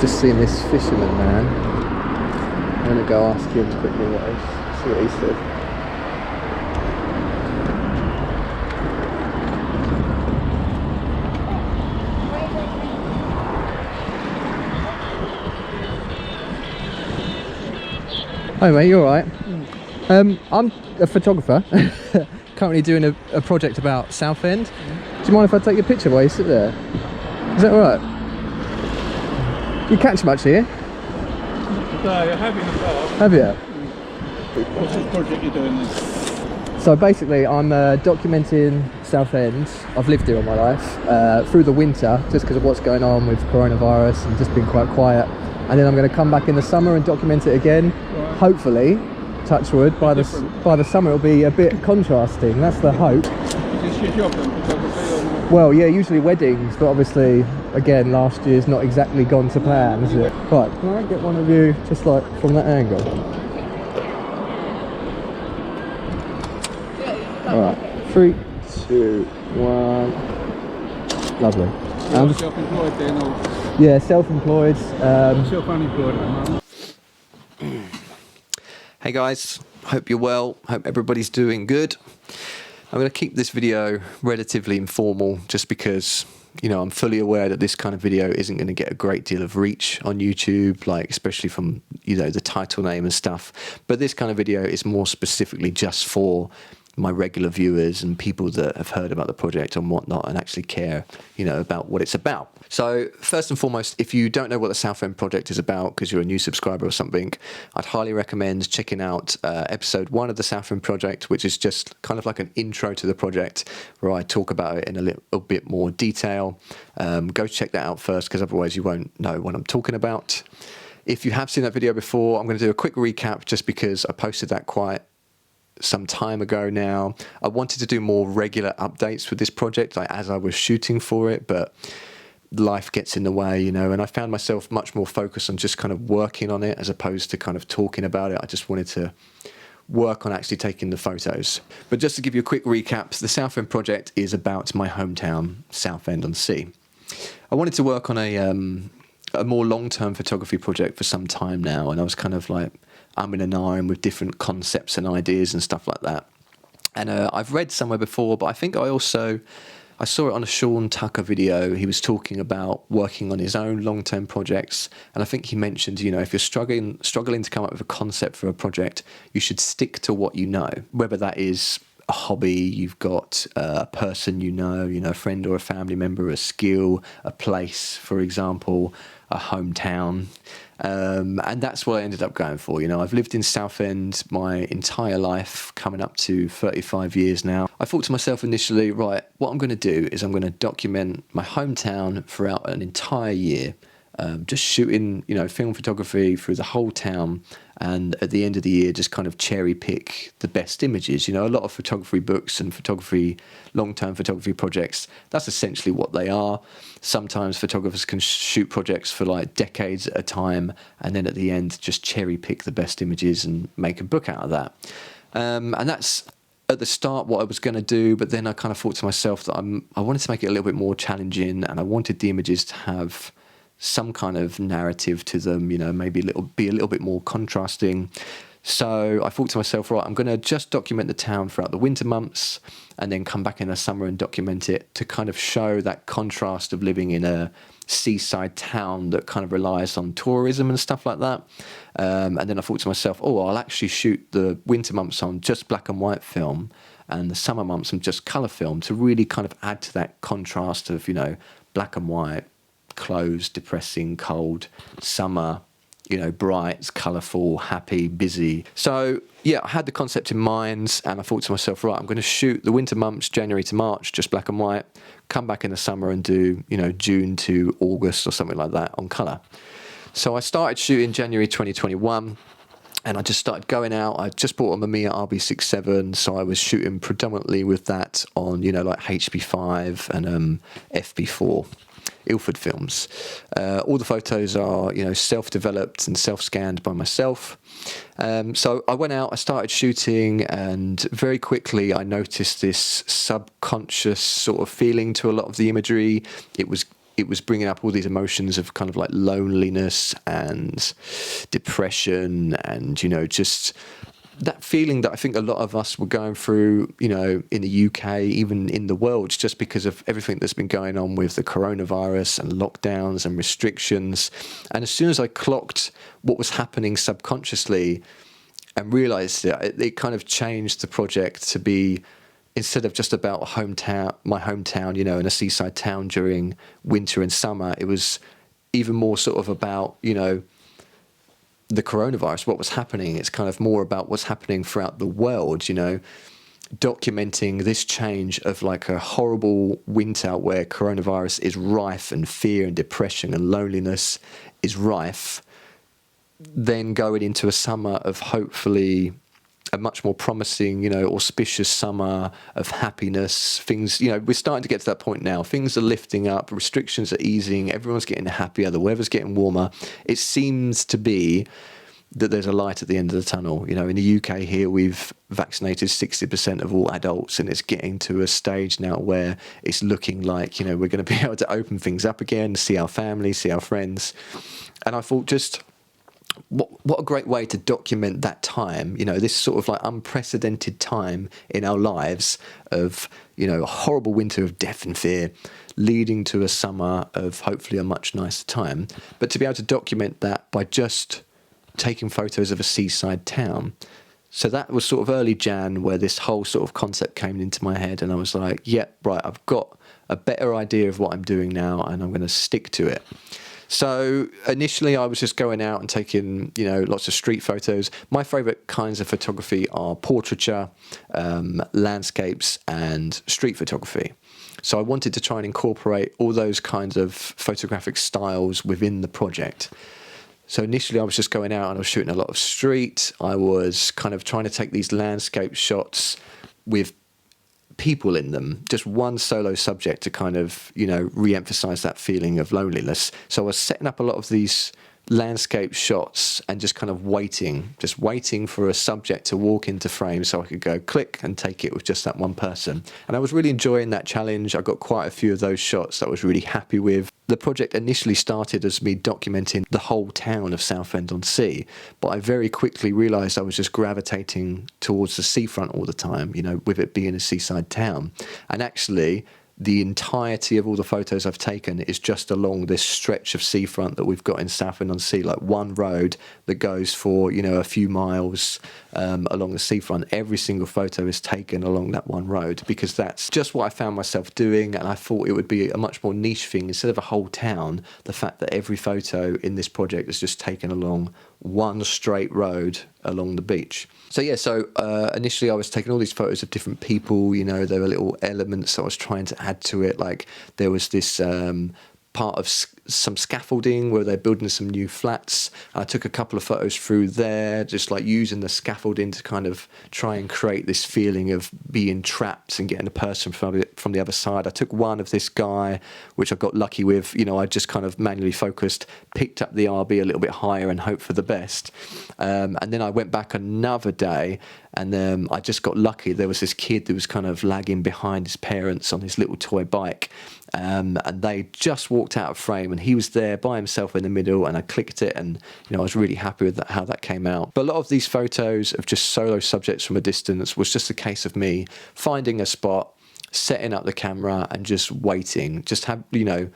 just seen this fisherman man. I'm going to go ask him quickly see what he said. Hi mate, you alright? I'm a photographer, currently doing a project about Southend. Do you mind if I take your picture while you sit there? Is that alright? You catch much here? No, I have in the past. Have you? What's the project you're doing then? So basically I'm documenting Southend. I've lived here all my life, through the winter, just because of what's going on with coronavirus and just been quite quiet. And then I'm going to come back in the summer and document it again. Right. Hopefully, touch wood, by the summer it'll be a bit contrasting. That's the hope. Is this your job then, photography? Well, yeah, usually weddings, but obviously, again, last year's not exactly gone to plan, is it? Right, can I get one of you just like from that angle? Alright, 3, 2, 1. Lovely. You're self-employed then, or? Yeah, self-employed. Self-unemployed at the moment. Hey guys, hope you're well, hope everybody's doing good. I'm going to keep this video relatively informal just because, you know, I'm fully aware that this kind of video isn't going to get a great deal of reach on YouTube, like especially from, you know, the title name and stuff. But this kind of video is more specifically just for my regular viewers and people that have heard about the project and whatnot and actually care, you know, about what it's about. So first and foremost, if you don't know what the Southend project is about because you're a new subscriber or something, I'd highly recommend checking out episode 1 of the Southend project, which is just kind of like an intro to the project where I talk about it in a little bit more detail. Go check that out first because otherwise you won't know what I'm talking about. If you have seen that video before, I'm going to do a quick recap just because I posted that quite some time ago now. I wanted to do more regular updates with this project, like as I was shooting for it, but life gets in the way, you know, and I found myself much more focused on just kind of working on it as opposed to kind of talking about it. I just wanted to work on actually taking the photos. But just to give you a quick recap, the Southend project is about my hometown, Southend-on-Sea. I wanted to work on a more long-term photography project for some time now, and I was kind of like in and ahhing with different concepts and ideas and stuff like that. And I've read somewhere before, but I think I saw it on a Sean Tucker video. He was talking about working on his own long-term projects, and I think he mentioned, you know, if you're struggling to come up with a concept for a project, you should stick to what you know, whether that is a hobby, you've got a person you know, a friend or a family member, a skill, a place, for example, a hometown. And that's what I ended up going for. You know, I've lived in Southend my entire life, coming up to 35 years now. I thought to myself initially, right, what I'm going to do is I'm going to document my hometown throughout an entire year, just shooting, you know, film photography through the whole town, and at the end of the year just kind of cherry pick the best images. You know, a lot of photography books and long-term photography projects, that's essentially what they are. Sometimes photographers can shoot projects for like decades at a time, and then at the end just cherry pick the best images and make a book out of that. And that's at the start what I was going to do, but then I kind of thought to myself that I wanted to make it a little bit more challenging, and I wanted the images to have some kind of narrative to them, you know, maybe be a little bit more contrasting. So I thought to myself, right, I'm going to just document the town throughout the winter months and then come back in the summer and document it to kind of show that contrast of living in a seaside town that kind of relies on tourism and stuff like that. And then I thought to myself, oh, I'll actually shoot the winter months on just black and white film and the summer months on just colour film to really kind of add to that contrast of, you know, black and white, closed, depressing, cold, summer, you know, bright, colourful, happy, busy. So yeah, I had the concept in mind, and I thought to myself, right, I'm going to shoot the winter months, January to March, just black and white, come back in the summer and do, you know, June to August or something like that on colour. So I started shooting January 2021, and I just started going out. I just bought a Mamiya RB67, so I was shooting predominantly with that on, you know, like HP5 and FB4. Ilford films. All the photos are, you know, self-developed and self-scanned by myself. So I went out, I started shooting, and very quickly I noticed this subconscious sort of feeling to a lot of the imagery. It it was bringing up all these emotions of kind of like loneliness and depression and, you know, just that feeling that I think a lot of us were going through, you know, in the UK, even in the world, just because of everything that's been going on with the coronavirus and lockdowns and restrictions. And as soon as I clocked what was happening subconsciously and realised it kind of changed the project to be, instead of just about my hometown, you know, in a seaside town during winter and summer, it was even more sort of about, you know, the coronavirus, what was happening. It's kind of more about what's happening throughout the world, you know, documenting this change of like a horrible winter where coronavirus is rife and fear and depression and loneliness is rife, then going into a summer of hopefully a much more promising, you know, auspicious summer of happiness. Things, you know, we're starting to get to that point now. Things are lifting up, restrictions are easing, everyone's getting happier, the weather's getting warmer. It seems to be that there's a light at the end of the tunnel. You know, in the UK here, we've vaccinated 60% of all adults, and it's getting to a stage now where it's looking like, you know, we're going to be able to open things up again, see our family, see our friends. And I thought, just what a great way to document that time, you know, this sort of like unprecedented time in our lives of, you know, a horrible winter of death and fear leading to a summer of hopefully a much nicer time. But to be able to document that by just taking photos of a seaside town. So that was sort of early Jan where this whole sort of concept came into my head, and I was like, yeah, right, I've got a better idea of what I'm doing now and I'm going to stick to it. So initially I was just going out and taking, you know, lots of street photos. My favourite kinds of photography are portraiture, landscapes and street photography. So I wanted to try and incorporate all those kinds of photographic styles within the project. So initially I was just going out and I was shooting a lot of street. I was kind of trying to take these landscape shots with people in them, just one solo subject to kind of, you know, re-emphasize that feeling of loneliness. So I was setting up a lot of these landscape shots and just kind of waiting for a subject to walk into frame so I could go click and take it with just that one person. And I was really enjoying that challenge. I got quite a few of those shots that I was really happy with. The project initially started as me documenting the whole town of Southend-on-Sea, but I very quickly realised I was just gravitating towards the seafront all the time, you know, with it being a seaside town. And actually, the entirety of all the photos I've taken is just along this stretch of seafront that we've got in Southend-on-Sea, like one road that goes for, you know, a few miles along the seafront. Every single photo is taken along that one road because that's just what I found myself doing, and I thought it would be a much more niche thing. Instead of a whole town, the fact that every photo in this project is just taken along one straight road along the beach. So yeah, initially I was taking all these photos of different people, you know, there were little elements I was trying to add to it, like there was this part of some scaffolding where they're building some new flats. I took a couple of photos through there, just like using the scaffolding to kind of try and create this feeling of being trapped and getting a person from the other side. I took one of this guy, which I got lucky with. You know, I just kind of manually focused, picked up the RB a little bit higher and hoped for the best. And then I went back another day and I just got lucky. There was this kid that was kind of lagging behind his parents on his little toy bike. And they just walked out of frame and he was there by himself in the middle, and I clicked it, and you know I was really happy with how that came out. But a lot of these photos of just solo subjects from a distance was just a case of me finding a spot, setting up the camera and just waiting. Just have, you know,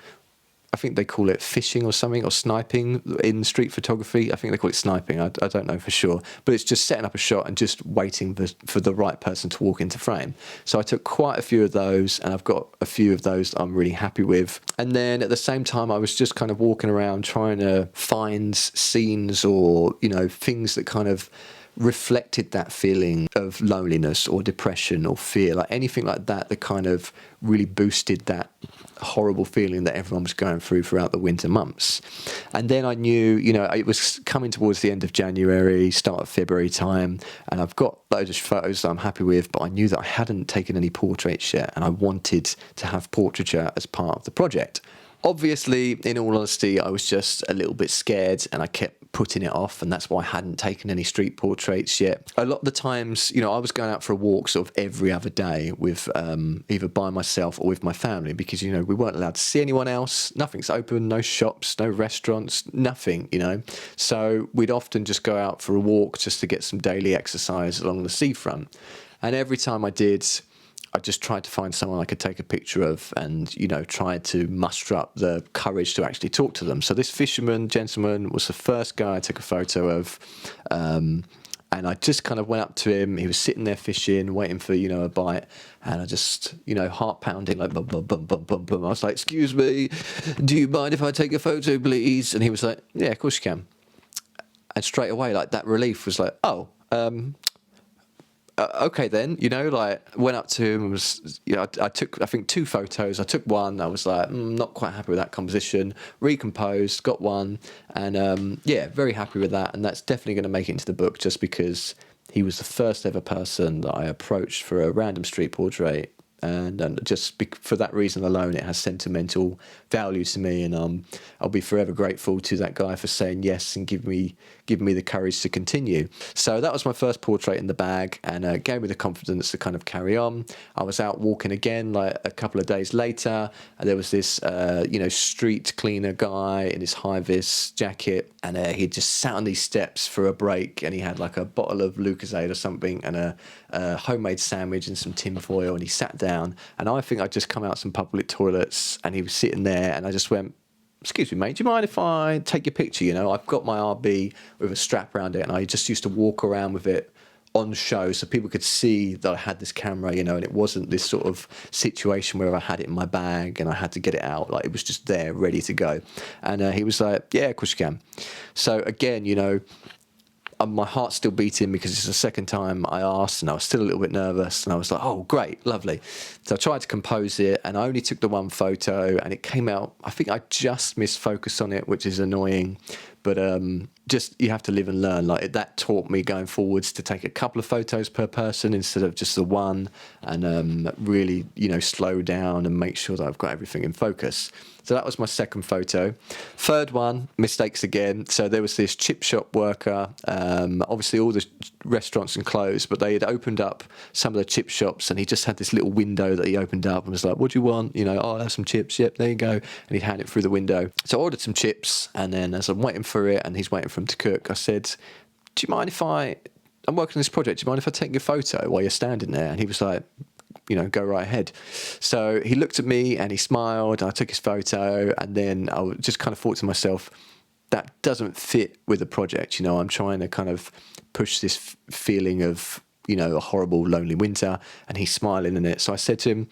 I think they call it fishing or something, or sniping in street photography. I think they call it sniping. I don't know for sure. But it's just setting up a shot and just waiting for the right person to walk into frame. So I took quite a few of those, and I've got a few of those that I'm really happy with. And then at the same time, I was just kind of walking around trying to find scenes or, you know, things that kind of reflected that feeling of loneliness or depression or fear, like anything like that that kind of really boosted that horrible feeling that everyone was going through throughout the winter months. And then I knew, you know, it was coming towards the end of January, start of February time, and I've got loads of photos that I'm happy with, but I knew that I hadn't taken any portraits yet, and I wanted to have portraiture as part of the project. Obviously, in all honesty, I was just a little bit scared and I kept putting it off, and that's why I hadn't taken any street portraits yet. A lot of the times, you know, I was going out for a walk sort of every other day with either by myself or with my family, because, you know, we weren't allowed to see anyone else. Nothing's open, no shops, no restaurants, nothing, you know. So we'd often just go out for a walk just to get some daily exercise along the seafront. And every time I did, I just tried to find someone I could take a picture of and, you know, tried to muster up the courage to actually talk to them. So this fisherman gentleman was the first guy I took a photo of. And I just kind of went up to him. He was sitting there fishing, waiting for, you know, a bite. And I just, you know, heart pounding, like, bum, bum, bum, bum, bum, bum. I was like, excuse me, do you mind if I take a photo, please? And he was like, yeah, of course you can. And straight away, like, that relief was like, oh, okay then, you know, like, went up to him and was, you know, I took, I think, 2 photos. I took one, I was like, not quite happy with that composition, recomposed, got one, and yeah, very happy with that, and that's definitely going to make it into the book, just because he was the first ever person that I approached for a random street portrait. And just for that reason alone, it has sentimental value to me, and I'll be forever grateful to that guy for saying yes and give me the courage to continue. So that was my first portrait in the bag, and gave me the confidence to kind of carry on. I was out walking again, like a couple of days later, and there was this you know, street cleaner guy in his high-vis jacket, and he just sat on these steps for a break, and he had like a bottle of Lucozade or something and a homemade sandwich and some tin foil, and he sat down, and I think I'd just come out some public toilets, and he was sitting there, and I just went, excuse me, mate, do you mind if I take your picture? You know, I've got my RB with a strap around it, and I just used to walk around with it on show so people could see that I had this camera, you know, and it wasn't this sort of situation where I had it in my bag and I had to get it out. Like, it was just there, ready to go. And he was like, yeah, of course you can. So again, you know, my heart's still beating because it's the second time I asked, and I was still a little bit nervous, and I was like, oh, great, lovely. So I tried to compose it, and I only took the one photo, and it came out, I think I just missed focus on it, which is annoying, but just, you have to live and learn. Like, that taught me going forwards to take a couple of photos per person instead of just the one, and really, you know, slow down and make sure that I've got everything in focus. So that was my second photo. Third one, mistakes again. So there was this chip shop worker. Obviously all the restaurants and closed, but they had opened up some of the chip shops, and he just had this little window that he opened up and was like, what do you want? You know, oh, I'll have some chips. Yep, there you go. And he'd hand it through the window. So I ordered some chips, and then as I'm waiting for it and he's waiting for him to cook, I said, do you mind if I'm working on this project, do you mind if I take your photo while you're standing there? And he was like, you know, go right ahead. So he looked at me and he smiled, and I took his photo, and then I just kind of thought to myself, that doesn't fit with the project. You know, I'm trying to kind of push this feeling of, you know, a horrible, lonely winter, and he's smiling in it. So I said to him,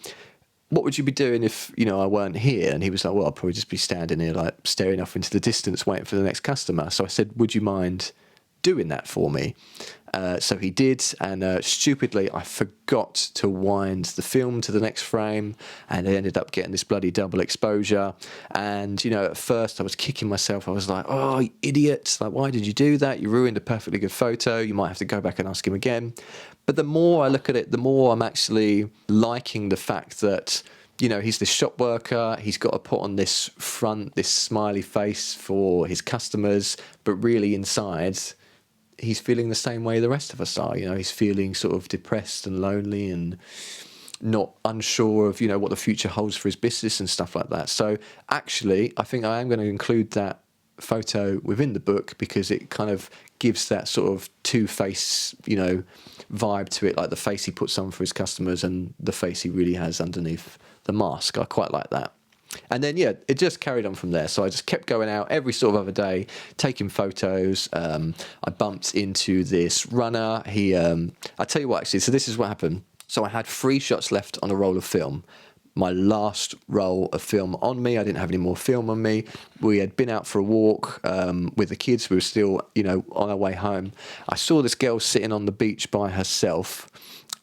what would you be doing if, you know, I weren't here? And he was like, well, I'll probably just be standing here, like, staring off into the distance, waiting for the next customer. So I said, would you mind doing that for me? So he did, and stupidly I forgot to wind the film to the next frame, and I ended up getting this bloody double exposure. And, you know, at first I was kicking myself. I was like, oh, you idiot, like, why did you do that? You ruined a perfectly good photo. You might have to go back and ask him again. But the more I look at it, the more I'm actually liking the fact that, you know, he's this shop worker, he's got to put on this front, this smiley face for his customers, but really inside, he's feeling the same way the rest of us are. You know, he's feeling sort of depressed and lonely and not unsure of, you know, what the future holds for his business and stuff like that. So actually, I think I am going to include that photo within the book, because it kind of gives that sort of two-face, you know, vibe to it, like the face he puts on for his customers and the face he really has underneath the mask. I quite like that. And then, yeah, it just carried on from there. So I just kept going out every sort of other day, taking photos. I bumped into this runner. I tell you what, actually, so this is what happened. So I had 3 shots left on a roll of film. My last roll of film on me. I didn't have any more film on me. We had been out for a walk with the kids. We were still, you know, on our way home. I saw this girl sitting on the beach by herself.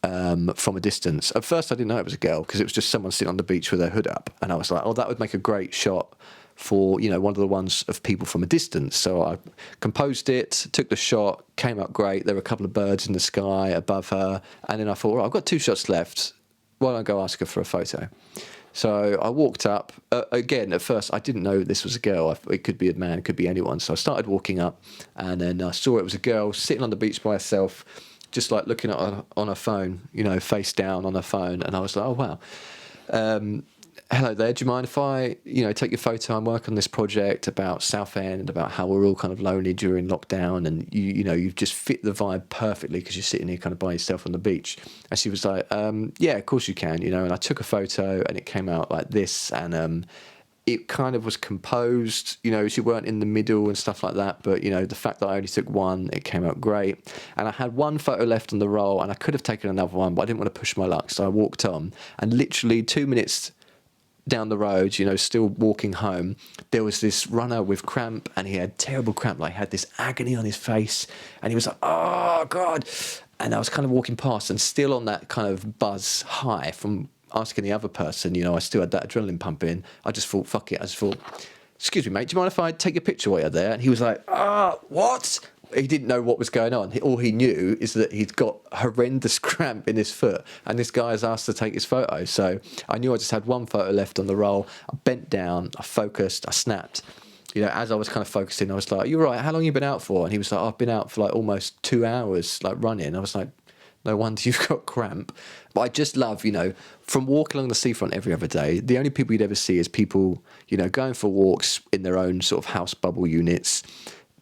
From a distance. At first I didn't know it was a girl, because it was just someone sitting on the beach with their hood up, and I was like, oh, that would make a great shot for, you know, one of the ones of people from a distance. So I composed it, took the shot, came out great. There were a couple of birds in the sky above her, and then I thought, well, I've got 2 shots left, why don't I go ask her for a photo? So I walked up. Again, at first, I didn't know this was a girl. It could be a man, it could be anyone. So I started walking up, and then I saw it was a girl sitting on the beach by herself, just like looking at on her phone, you know, face down on her phone. And I was like, oh, wow. Hello there, do you mind if I, you know, take your photo and work on this project about Southend, about how we're all kind of lonely during lockdown, and you know, you've just fit the vibe perfectly because you're sitting here kind of by yourself on the beach. And she was like, yeah, of course you can, you know. And I took a photo and it came out like this, and it kind of was composed, you know, she weren't in the middle and stuff like that, but, you know, the fact that I only took one, it came out great. And I had one photo left on the roll, and I could have taken another one, but I didn't want to push my luck, so I walked on, and literally 2 minutes down the road, you know, still walking home, there was this runner with cramp, and he had terrible cramp, like he had this agony on his face, and he was like, oh God. And I was kind of walking past, and still on that kind of buzz high from asking the other person, you know, I still had that adrenaline pumping. I just thought, fuck it. I just thought, excuse me, mate, do you mind if I take a picture while you're there? And he was like, what? He didn't know what was going on. All he knew is that he'd got horrendous cramp in his foot, and this guy has asked to take his photo. So I knew I just had one photo left on the roll. I bent down, I focused, I snapped. You know, as I was kind of focusing, I was like, you're right, how long have you been out for? And he was like, I've been out for like almost 2 hours, like running. I was like, no wonder you've got cramp. But I just love, you know, from walking along the seafront every other day, the only people you'd ever see is people, you know, going for walks in their own sort of house bubble units,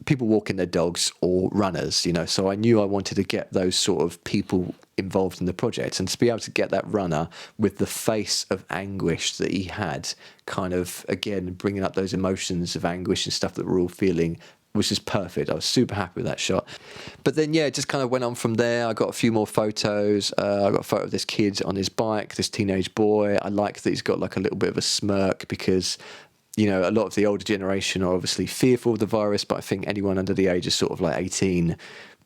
people walking their dogs, or runners, you know. So I knew I wanted to get those sort of people involved in the project, and to be able to get that runner with the face of anguish that he had, kind of, again, bringing up those emotions of anguish and stuff that we're all feeling, was just perfect. I was super happy with that shot. But then, yeah, it just kind of went on from there. I got a few more photos. I got a photo of this kid on his bike, this teenage boy. I like that he's got like a little bit of a smirk, because, you know, a lot of the older generation are obviously fearful of the virus, but I think anyone under the age of sort of like 18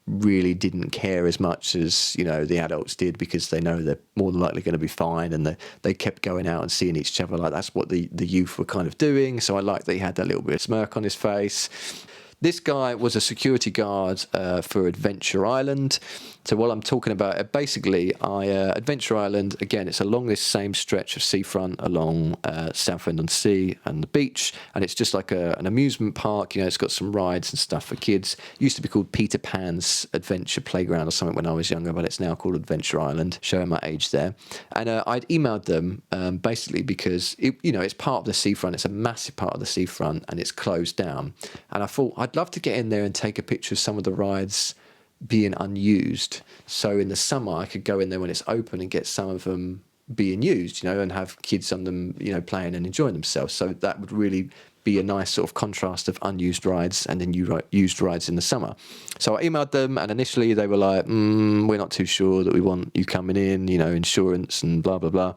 really didn't care as much as, you know, the adults did, because they know they're more than likely going to be fine, and they kept going out and seeing each other. Like, that's what the youth were kind of doing. So I like that he had that little bit of smirk on his face. This guy was a security guard for Adventure Island. So while I'm talking about it, basically, Adventure Island, again, it's along this same stretch of seafront along Southend-on-Sea and the beach, and it's just like an amusement park. You know, it's got some rides and stuff for kids. It used to be called Peter Pan's Adventure Playground or something when I was younger, but it's now called Adventure Island, showing my age there. And I'd emailed them basically because, it's part of the seafront. It's a massive part of the seafront, and it's closed down. And I thought I'd love to get in there and take a picture of some of the rides being unused, so in the summer I could go in there when it's open and get some of them being used, you know, and have kids on them, you know, playing and enjoying themselves. So that would really be a nice sort of contrast of unused rides and then used rides in the summer. So I emailed them, and initially they were like, we're not too sure that we want you coming in, you know, insurance and blah blah blah.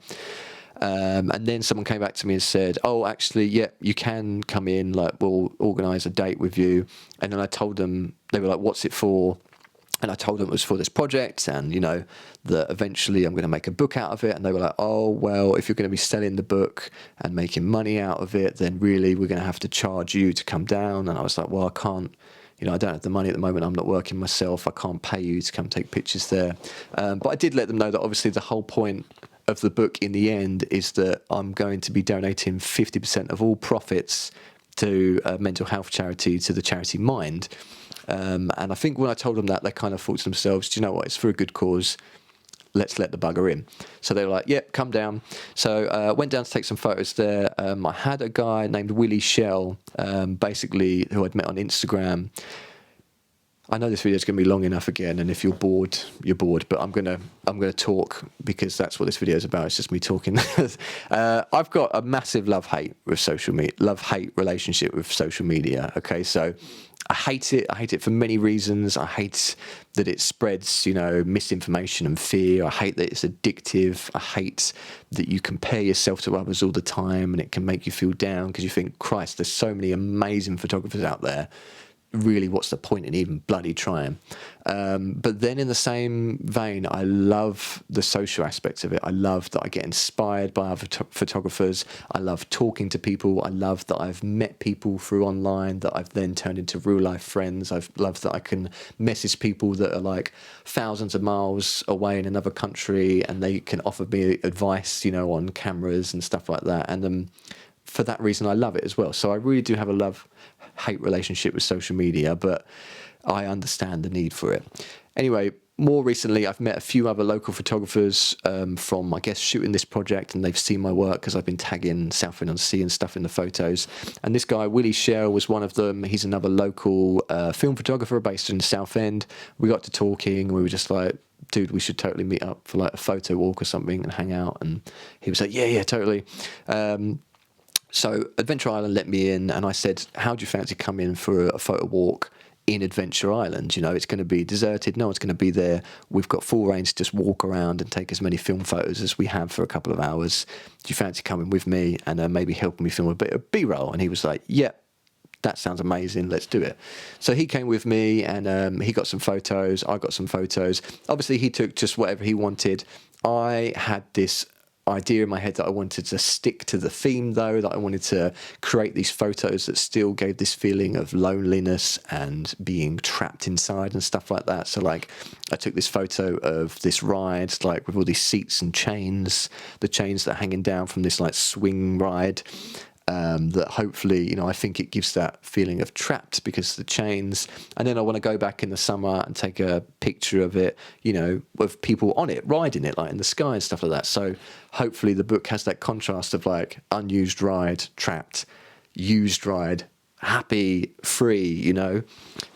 And then someone came back to me and said, oh, actually, yeah, you can come in, like, we'll organise a date with you. And then I told them, they were like, what's it for? And I told them it was for this project, and, you know, that eventually I'm going to make a book out of it. And they were like, oh, well, if you're going to be selling the book and making money out of it, then really we're going to have to charge you to come down. And I was like, well, I can't, you know, I don't have the money at the moment. I'm not working myself. I can't pay you to come take pictures there. But I did let them know that obviously the whole point of the book in the end is that I'm going to be donating 50% of all profits to a mental health charity, to the charity Mind. And I think when I told them that, they kind of thought to themselves, do you know what, it's for a good cause, let's let the bugger in. So they were like, yep, come down. So went down to take some photos there. I had a guy named Willie Shell, basically, who I'd met on Instagram. I know this video is going to be long enough again, and if you're bored, you're bored. But I'm gonna talk, because that's what this video is about. It's just me talking. I've got a massive love-hate relationship with social media. Okay, so I hate it. I hate it for many reasons. I hate that it spreads, you know, misinformation and fear. I hate that it's addictive. I hate that you compare yourself to others all the time, and it can make you feel down because you think, Christ, there's so many amazing photographers out there. really, what's the point in even bloody trying? But then in the same vein, I love the social aspects of it. I love that I get inspired by other photographers. I love talking to people. I love that I've met people through online that I've then turned into real life friends. I've loved that I can message people that are like thousands of miles away in another country, and they can offer me advice, you know, on cameras and stuff like that. And for that reason, I love it as well. So I really do have a love-hate relationship with social media, but I understand the need for it. Anyway, more recently, I've met a few other local photographers from, I guess, shooting this project, and they've seen my work because I've been tagging Southend-on-Sea and stuff in the photos. And this guy, Willie Shell, was one of them. He's another local film photographer based in Southend. We got to talking, and we were just like, dude, we should totally meet up for like a photo walk or something and hang out. And he was like, yeah, totally. So Adventure Island let me in, and I said, how do you fancy coming for a photo walk in Adventure Island? You know, it's going to be deserted, no one's going to be there. We've got full range to just walk around and take as many film photos as we have for a couple of hours. Do you fancy coming with me and maybe helping me film a bit of B-roll? And he was like, yeah, that sounds amazing, let's do it. So he came with me, and he got some photos, I got some photos. Obviously, he took just whatever he wanted. I had this idea in my head that I wanted to stick to the theme, though, that I wanted to create these photos that still gave this feeling of loneliness and being trapped inside and stuff like that. So like I took this photo of this ride, like with all these seats and chains, the chains that are hanging down from this like swing ride. That hopefully, you know, I think it gives that feeling of trapped because of the chains. And then I want to go back in the summer and take a picture of it, you know, with people on it, riding it, like in the sky and stuff like that. So hopefully the book has that contrast of like unused ride, trapped, used ride, happy, free, you know,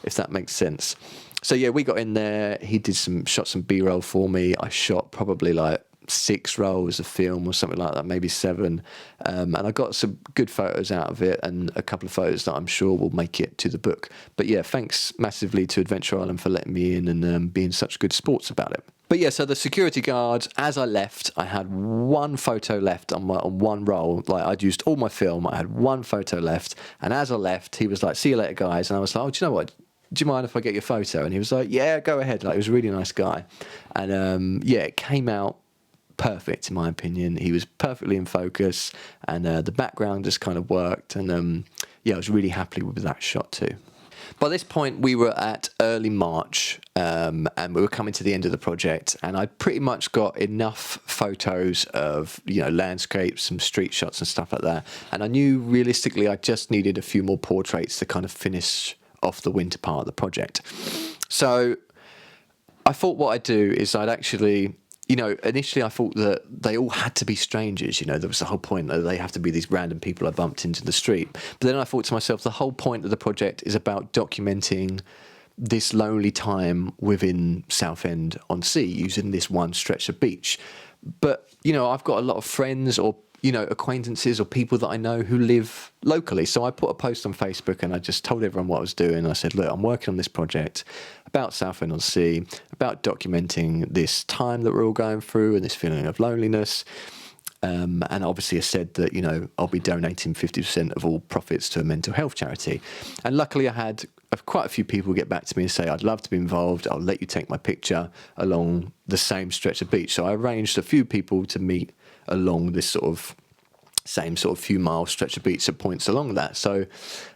if that makes sense. So yeah, we got in there. He shot some B-roll for me. I shot probably like 6 rolls of film or something like that, maybe 7, and I got some good photos out of it and a couple of photos that I'm sure will make it to the book. But yeah, thanks massively to Adventure Island for letting me in and being such good sports about it. But yeah, so the security guard, as I left, I had 1 photo left on one roll. Like I'd used all my film, I had 1 photo left, and as I left, he was like, "See you later, guys," and I was like, "Oh, do you know what? Do you mind if I get your photo?" And he was like, "Yeah, go ahead." Like, he was a really nice guy, and yeah, it came out perfect in my opinion. He was perfectly in focus, and the background just kind of worked, and yeah, I was really happy with that shot too. By this point, we were at early March, and we were coming to the end of the project, and I pretty much got enough photos of, you know, landscapes, some street shots and stuff like that, and I knew realistically I just needed a few more portraits to kind of finish off the winter part of the project. So I thought what I'd do is I'd actually, you know, initially I thought that they all had to be strangers, you know, there was the whole point that they have to be these random people I bumped into the street. But then I thought to myself, the whole point of the project is about documenting this lonely time within Southend-on-Sea using this one stretch of beach. But, you know, I've got a lot of friends or, you know, acquaintances or people that I know who live locally. So I put a post on Facebook and I just told everyone what I was doing. I said, look, I'm working on this project about Southend-on-Sea, about documenting this time that we're all going through and this feeling of loneliness. And obviously I said that, you know, I'll be donating 50% of all profits to a mental health charity. And luckily I had quite a few people get back to me and say, I'd love to be involved. I'll let you take my picture along the same stretch of beach. So I arranged a few people to meet along this sort of same sort of few mile stretch of beach at points along that. So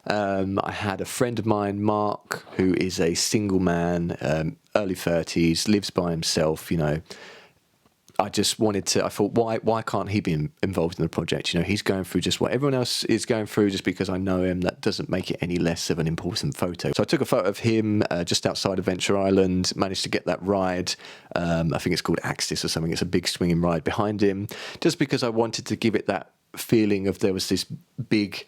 I had a friend of mine, Mark, who is a single man, early 30s, lives by himself, you know. I just wanted to, I thought, why can't he be involved in the project? You know, he's going through just what everyone else is going through. Just because I know him, that doesn't make it any less of an important photo. So I took a photo of him just outside Adventure Island, managed to get that ride. I think it's called Axis or something. It's a big swinging ride behind him, just because I wanted to give it that feeling of there was this big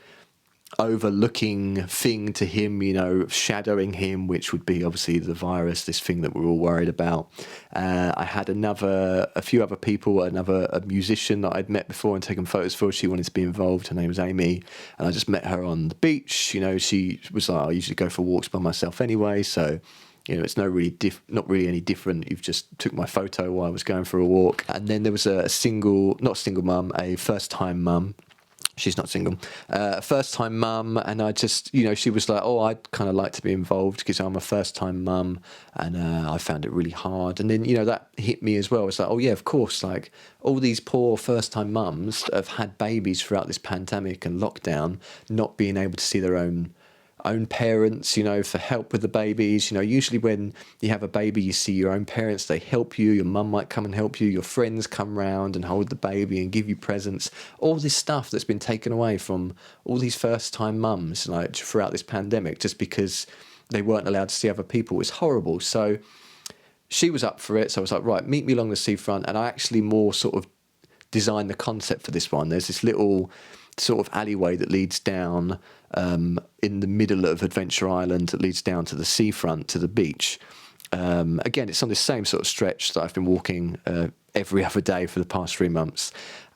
overlooking thing to him, you know, shadowing him, which would be obviously the virus, this thing that we're all worried about. I had a few other people, a musician that I'd met before and taken photos for. She wanted to be involved. Her name was Amy, and I just met her on the beach. You know, she was like, I usually go for walks by myself anyway, so you know, it's not really any different. You've just took my photo while I was going for a walk. And then there was a first-time mum She's not single. First time mum, and I just, she was like, oh, I'd kind of like to be involved because I'm a first time mum, and I found it really hard. And then, that hit me as well. It's like, oh yeah, of course, like all these poor first time mums have had babies throughout this pandemic and lockdown, not being able to see their own parents, for help with the babies. Usually when you have a baby, you see your own parents, they help you, your mum might come and help you, your friends come round and hold the baby and give you presents. All this stuff that's been taken away from all these first time mums, like throughout this pandemic, just because they weren't allowed to see other people. It's horrible. So she was up for it. So I was like, right, meet me along the seafront. And I actually more sort of designed the concept for this one. There's this little sort of alleyway that leads down in the middle of Adventure Island, that leads down to the seafront, to the beach. Again, it's on this same sort of stretch that I've been walking every other day for the past 3 months.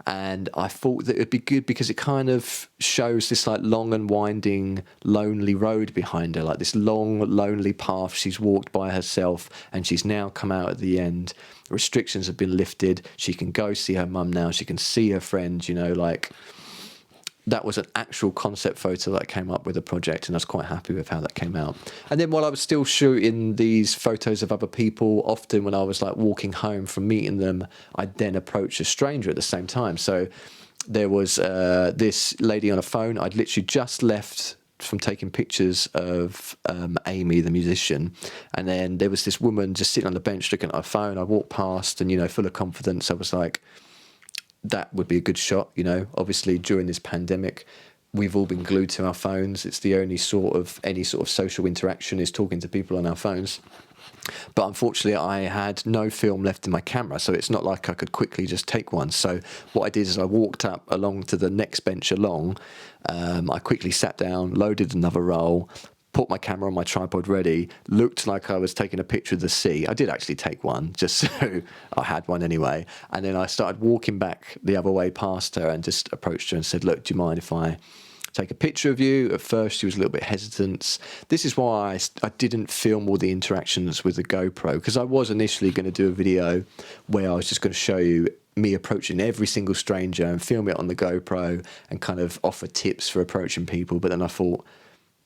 And I thought that it'd be good because it kind of shows this like long and winding, lonely road behind her, like this long, lonely path she's walked by herself, and she's now come out at the end. Restrictions have been lifted. She can go see her mum now. She can see her friends, like... That was an actual concept photo that I came up with a project, and I was quite happy with how that came out. And then while I was still shooting these photos of other people, often when I was like walking home from meeting them, I'd then approach a stranger at the same time. So there was this lady on a phone. I'd literally just left from taking pictures of Amy, the musician, and then there was this woman just sitting on the bench looking at her phone. I walked past and, full of confidence, I was like, that would be a good shot. Obviously during this pandemic, we've all been glued to our phones. It's the only any sort of social interaction is talking to people on our phones. But unfortunately, I had no film left in my camera, so it's not like I could quickly just take one. So what I did is I walked up along to the next bench along. I quickly sat down, loaded another roll, put my camera on my tripod ready, looked like I was taking a picture of the sea. I did actually take one, just so I had one anyway. And then I started walking back the other way past her and just approached her and said, look, do you mind if I take a picture of you? At first, she was a little bit hesitant. This is why I didn't film all the interactions with the GoPro, because I was initially going to do a video where I was just going to show you me approaching every single stranger and film it on the GoPro and kind of offer tips for approaching people. But then I thought,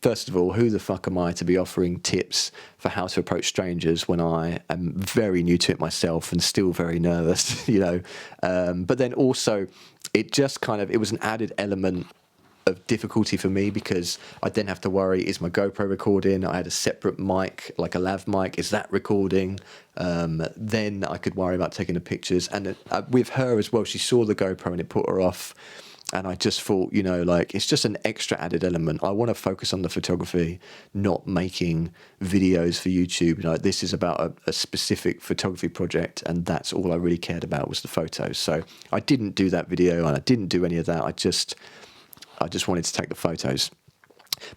first of all, who the fuck am I to be offering tips for how to approach strangers when I am very new to it myself and still very nervous, But then also, it was an added element of difficulty for me because I then have to worry, is my GoPro recording? I had a separate mic, like a lav mic, is that recording? Then I could worry about taking the pictures. And with her as well, she saw the GoPro and it put her off. And I just thought, it's just an extra added element. I want to focus on the photography, not making videos for YouTube. This is about a specific photography project, and that's all I really cared about was the photos. So I didn't do that video, and I didn't do any of that. I just wanted to take the photos.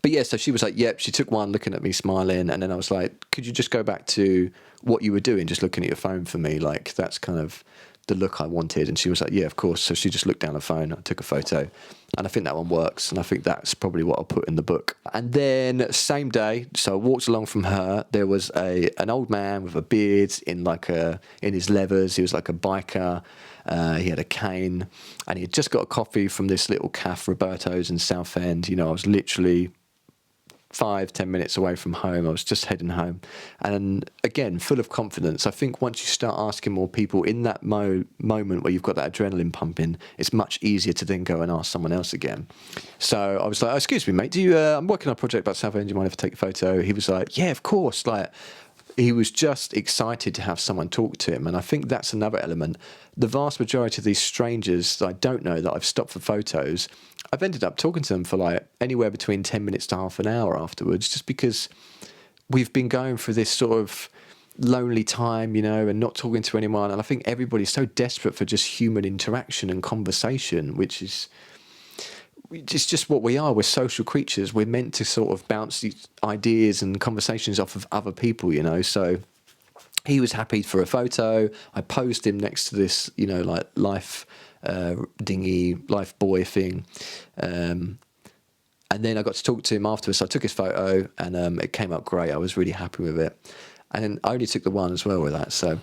But yeah, so she was like, yep, she took one, looking at me, smiling, and then I was like, could you just go back to what you were doing, just looking at your phone for me? Like, that's kind of the look I wanted. And she was like, yeah, of course. So she just looked down her phone, I took a photo, and I think that one works, and I think that's probably what I'll put in the book. And then same day, so I walked along from her, there was an old man with a beard in his leathers. He was like a biker. He had a cane, and he had just got a coffee from this little cafe, Roberto's in Southend. I was literally 5-10 minutes away from home. I was just heading home, and again, full of confidence. I think once you start asking more people in that moment where you've got that adrenaline pumping, it's much easier to then go and ask someone else again. So I was like, oh, excuse me, mate, I'm working on a project about Southend, do you mind if I take a photo? He was like, yeah, of course. He was just excited to have someone talk to him. And I think that's another element. The vast majority of these strangers that I don't know that I've stopped for photos, I've ended up talking to them for anywhere between 10 minutes to half an hour afterwards, just because we've been going through this sort of lonely time, and not talking to anyone. And I think everybody's so desperate for just human interaction and conversation, which is... It's just what we are. We're social creatures. We're meant to sort of bounce these ideas and conversations off of other people, So he was happy for a photo. I posed him next to this, life dinghy, life buoy thing. And then I got to talk to him afterwards. So I took his photo, and it came out great. I was really happy with it. And then I only took the one as well with that. So,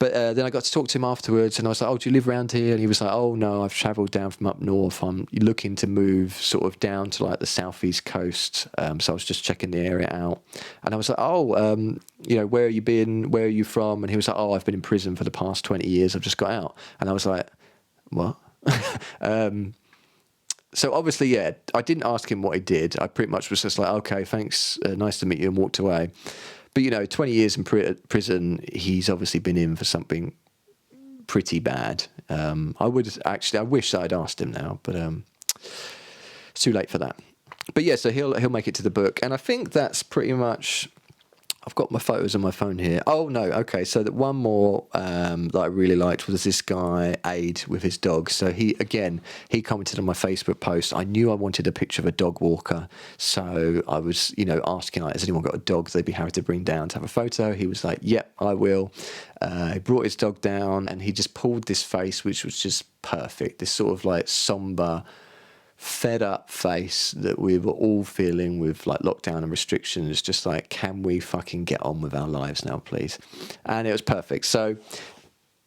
but then I got to talk to him afterwards, and I was like, "Oh, do you live around here?" And he was like, "Oh no, I've travelled down from up north. I'm looking to move sort of down to like the southeast coast." So I was just checking the area out, and I was like, "Oh, where have you been? Where are you from?" And he was like, "Oh, I've been in prison for the past 20 years. I've just got out." And I was like, "What?" So obviously, yeah, I didn't ask him what he did. I pretty much was just like, "Okay, thanks, nice to meet you," and walked away. But 20 years in prison, he's obviously been in for something pretty bad. I wish I'd asked him now, but it's too late for that. But yeah, so he'll make it to the book, and I think that's pretty much. I've got my photos on my phone here. Oh no, okay. So that one more that I really liked was this guy Aid with his dog. So he commented on my Facebook post. I knew I wanted a picture of a dog walker, so I was asking like, has anyone got a dog they'd be happy to bring down to have a photo? He was like, yep, I will. He brought his dog down, and he just pulled this face, which was just perfect. This sort of like somber, fed up face that we were all feeling with like lockdown and restrictions, just like, can we fucking get on with our lives now, please? And it was perfect. So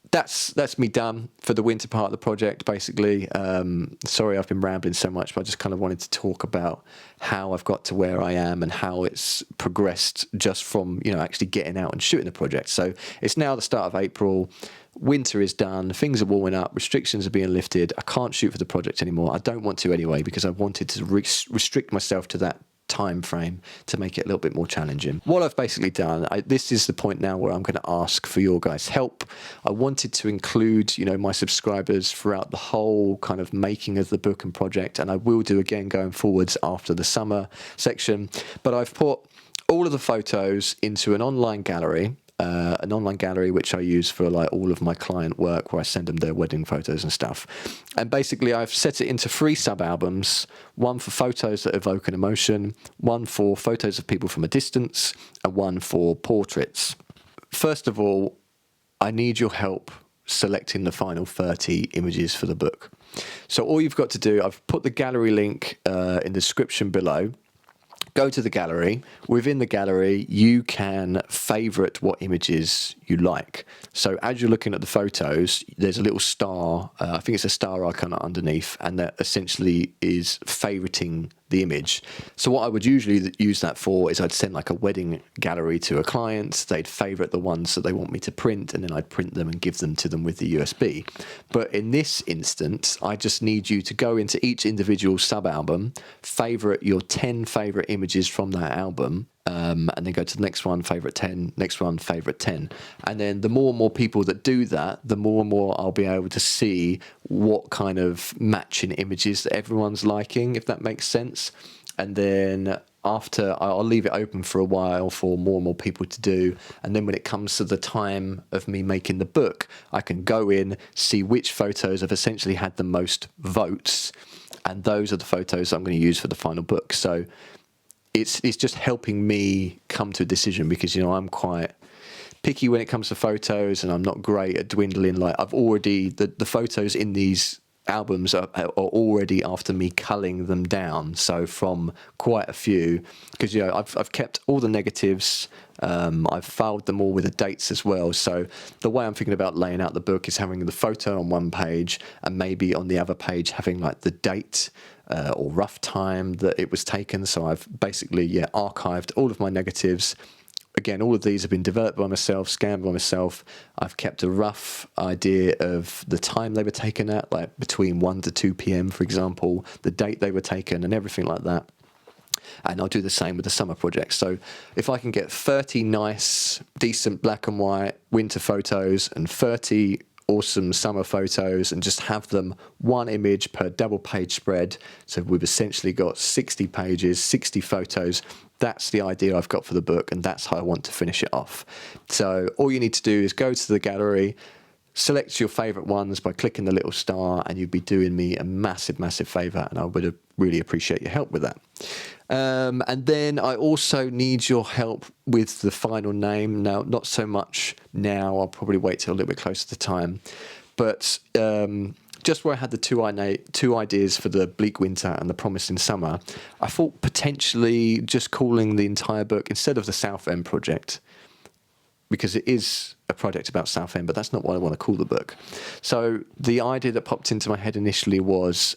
that's me done for the winter part of the project, basically. Sorry I've been rambling so much, but I just kind of wanted to talk about how I've got to where I am and how it's progressed just from actually getting out and shooting the project. So it's now the start of April. Winter is done, things are warming up, restrictions are being lifted. I can't shoot for the project anymore. I don't want to anyway, because I wanted to restrict myself to that time frame to make it a little bit more challenging. What I've basically done, this is the point now where I'm going to ask for your guys' help. I wanted to include my subscribers throughout the whole kind of making of the book and project, and I will do again going forwards after the summer section. But I've put all of the photos into an online gallery which I use for like all of my client work, where I send them their wedding photos and stuff. And basically I've set it into 3 sub-albums, one for photos that evoke an emotion, one for photos of people from a distance, and one for portraits. First of all, I need your help selecting the final 30 images for the book. So all you've got to do, I've put the gallery link in the description below. Go to the gallery. Within the gallery, you can favourite what images you like. So as you're looking at the photos, there's a little star. I think it's a star icon underneath, and that essentially is favouriting the image. So what I would usually use that for is I'd send like a wedding gallery to a client. They'd favourite the ones that they want me to print, and then I'd print them and give them to them with the USB. But in this instance, I just need you to go into each individual sub-album, favourite your 10 favourite images from that album, and then go to the next one, favourite 10, next one, favourite 10. And then the more and more people that do that, the more and more I'll be able to see what kind of matching images that everyone's liking, if that makes sense. And then after, I'll leave it open for a while for more and more people to do. And then when it comes to the time of me making the book, I can go in, see which photos have essentially had the most votes. And those are the photos I'm going to use for the final book. So it's just helping me come to a decision, because I'm quite picky when it comes to photos, and I'm not great at dwindling. Like I've already the photos in these albums are already after me culling them down. So from quite a few, because I've kept all the negatives. I've filed them all with the dates as well. So the way I'm thinking about laying out the book is having the photo on one page, and maybe on the other page having like the date or rough time that it was taken. So I've basically archived all of my negatives. Again, all of these have been developed by myself, scanned by myself. I've kept a rough idea of the time they were taken at, like between 1 to 2 p.m, for example, the date they were taken and everything like that. And I'll do the same with the summer project. So if I can get 30 nice, decent black and white winter photos and 30 awesome summer photos, and just have them one image per double page spread, so we've essentially got 60 pages, 60 photos. That's the idea I've got for the book, and that's how I want to finish it off. So all you need to do is go to the gallery, select your favourite ones by clicking the little star, and you'd be doing me a massive, massive favour, and I would really appreciate your help with that. And then I also need your help with the final name. Now, not so much now, I'll probably wait till a little bit closer to time, but just where I had the two ideas for the Bleak Winter and the Promising Summer, I thought potentially just calling the entire book, instead of the Southend project, because it is a project about Southend, but that's not what I want to call the book. So the idea that popped into my head initially was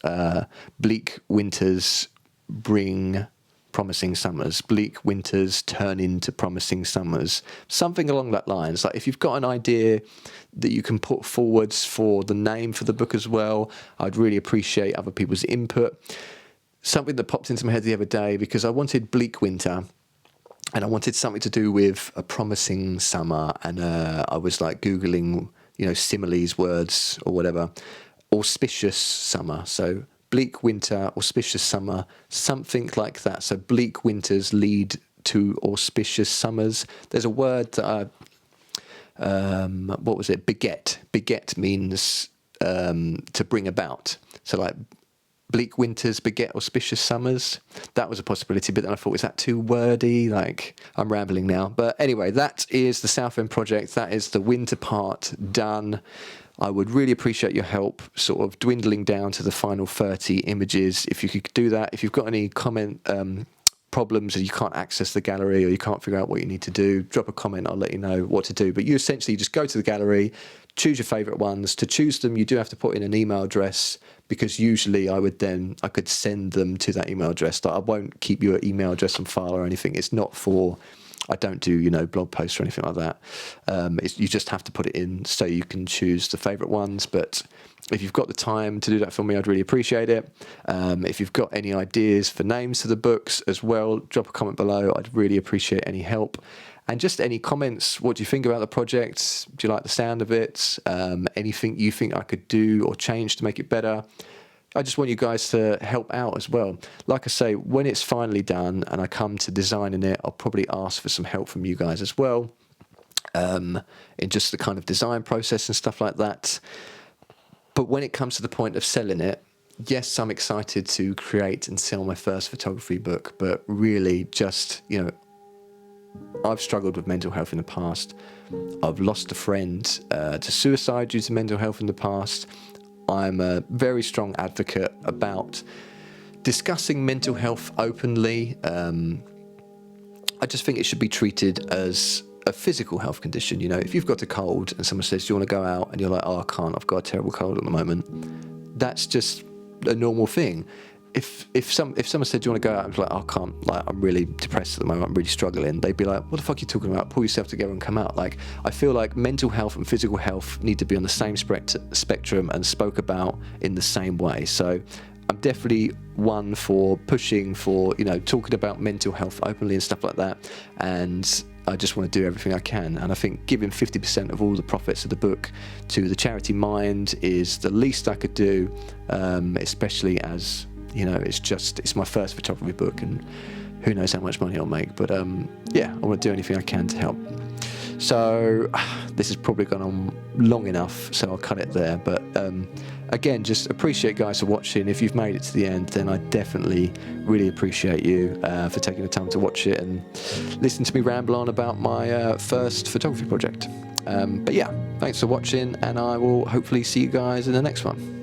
bleak winters bring promising summers. Bleak winters turn into promising summers. Something along that lines. Like if you've got an idea that you can put forwards for the name for the book as well, I'd really appreciate other people's input. Something that popped into my head the other day, because I wanted bleak winter, and I wanted something to do with a promising summer, and I was like Googling, you know, similes, words or whatever. Auspicious summer. So bleak winter, auspicious summer, something like that. So bleak winters lead to auspicious summers. There's a word that what was it? Beget. Beget means to bring about. So like bleak winters beget auspicious summers. That was a possibility, but then I thought, is that too wordy? Like, I'm rambling now. But anyway, that is the Southend project. That is the winter part done. I would really appreciate your help sort of dwindling down to the final 30 images. If you could do that. If you've got any comment problems and you can't access the gallery or you can't figure out what you need to do, drop a comment. I'll let you know what to do. But you essentially just go to the gallery, choose your favourite ones. To choose them, you do have to put in an email address, because usually I could send them to that email address. Like, I won't keep your email address on file or anything. It's not for, I don't do, you know, blog posts or anything like that. You just have to put it in so you can choose the favourite ones. But if you've got the time to do that for me, I'd really appreciate it. If you've got any ideas for names to the books as well, drop a comment below. I'd really appreciate any help. And just any comments. What do you think about the project? Do you like the sound of it? Anything you think I could do or change to make it better? I just want you guys to help out as well. Like I say, when it's finally done and I come to designing it, I'll probably ask for some help from you guys as well, in just the kind of design process and stuff like that. But when it comes to the point of selling it, yes, I'm excited to create and sell my first photography book, but really just, you know, I've struggled with mental health in the past. I've lost a friend to suicide due to mental health in the past. I'm a very strong advocate about discussing mental health openly. I just think it should be treated as a physical health condition. You know, if you've got a cold and someone says, do you want to go out? And you're like, oh, I can't, I've got a terrible cold at the moment. That's just a normal thing. If someone said, do you want to go out? I'm like, oh, I can't, like, I'm really depressed at the moment, I'm really struggling. They'd be like, what the fuck are you talking about? Pull yourself together and come out. Like, I feel like mental health and physical health need to be on the same spectrum and spoke about in the same way. So I'm definitely one for pushing for, you know, talking about mental health openly and stuff like that. And I just want to do everything I can. And I think giving 50% of all the profits of the book to the charity Mind is the least I could do, especially as, you know, it's my first photography book, and who knows how much money I'll make. But yeah, I want to do anything I can to help. So this has probably gone on long enough, so I'll cut it there. But again, just appreciate guys for watching. If you've made it to the end, then I definitely really appreciate you for taking the time to watch it and listen to me ramble on about my first photography project. But yeah, thanks for watching, and I will hopefully see you guys in the next one.